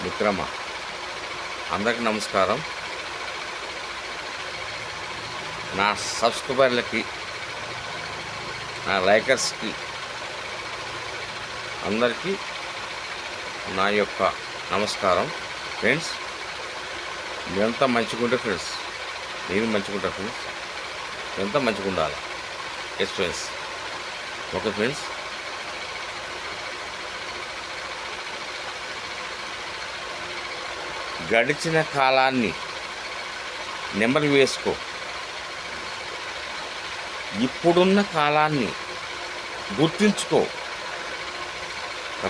మిత్రమా, అందరికి నమస్కారం. నా సబ్స్క్రైబర్లకి, నా లైకర్స్కి అందరికీ నా యొక్క నమస్కారం. ఫ్రెండ్స్, మీరంతా మంచిగుంటే ఫ్రెండ్స్, నేను మంచిగుంటా ఫ్రెండ్స్, మీరంతా మంచిగా ఉండాలి. Yes friends, okay friends. గడిచిన కాలాన్ని నెమరు వేసుకో, ఇప్పుడున్న కాలాన్ని గుర్తుంచుకో,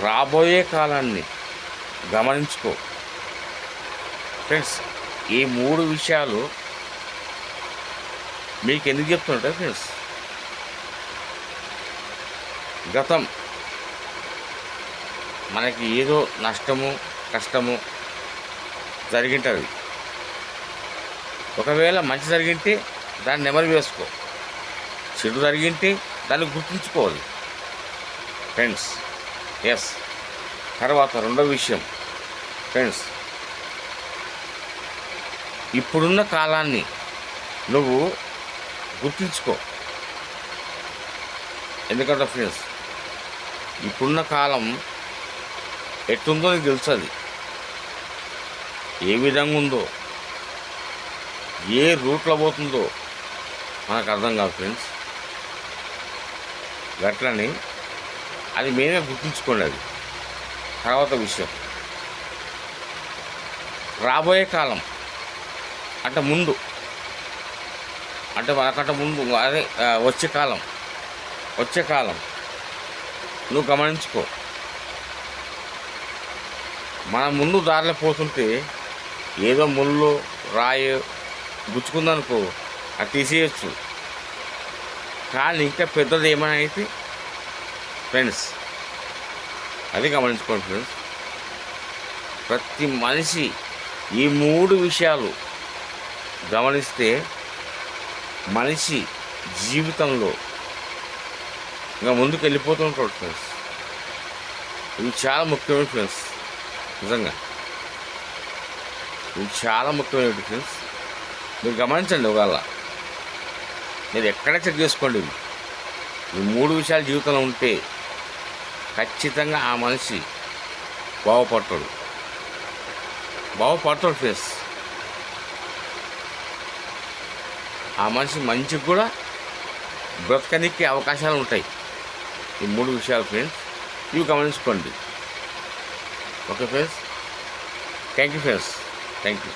రాబోయే కాలాన్ని గమనించుకో. ఫ్రెండ్స్, ఈ 3 విషయాలు మీకు ఎందుకు చెప్తుంటే ఫ్రెండ్స్, గతం మనకి ఏదో నష్టము కష్టము జరిగింటుంది. ఒకవేళ మంచి జరిగింటే దాన్ని నెమరు వేసుకో, చెడు జరిగింటే దాన్ని గుర్తుంచుకోవాలి ఫ్రెండ్స్. ఎస్, తర్వాత రెండో విషయం ఫ్రెండ్స్, ఇప్పుడున్న కాలాన్ని నువ్వు గుర్తుంచుకో. ఎందుకంటే ఫ్రెండ్స్, ఇప్పుడున్న కాలం ఎట్టుందో నీకు తెలుస్తుంది, ఏ విధంగా ఉందో, ఏ రూట్లో పోతుందో మనకు అర్థం కాదు ఫ్రెండ్స్. గట్లని అది మేమే గుర్తుంచుకోండి. అది తర్వాత విషయం, రాబోయే కాలం అంటే ముందు, అంటే మనకంటే ముందు అదే వచ్చే కాలం నువ్వు గమనించుకో. మన ముందు దారిలో పోతుంటే ఏదో ముళ్ళు రాయి గుచ్చుకుందనుకో, అది తీసేయచ్చు. కానీ ఇంకా పెద్దది ఏమైనా అయితే ఫ్రెండ్స్, అది గమనించుకోండి ఫ్రెండ్స్. ప్రతి మనిషి ఈ 3 విషయాలు గమనిస్తే మనిషి జీవితంలో ఇంకా ముందుకు వెళ్ళిపోతుంటాడు ఫ్రెండ్స్. ఇవి చాలా ముఖ్యమైన ఫ్రెండ్స్, నిజంగా ఇవి చాలా ముఖ్యమైనవి ఫ్రెండ్స్. మీరు గమనించండి, ఒకవేళ మీరు ఎక్కడ చెక్ చేసుకోండి. ఈ 3 విషయాలు జీవితంలో ఉంటే ఖచ్చితంగా ఆ మనిషి బాగుపడతాడు ఫ్రెండ్స్. ఆ మనిషి మంచిగా కూడా బ్రతకనికి అవకాశాలు ఉంటాయి. ఈ 3 విషయాలు ఫ్రెండ్స్, ఇవి గమనించుకోండి. Okay friends, thank you friends, thank you.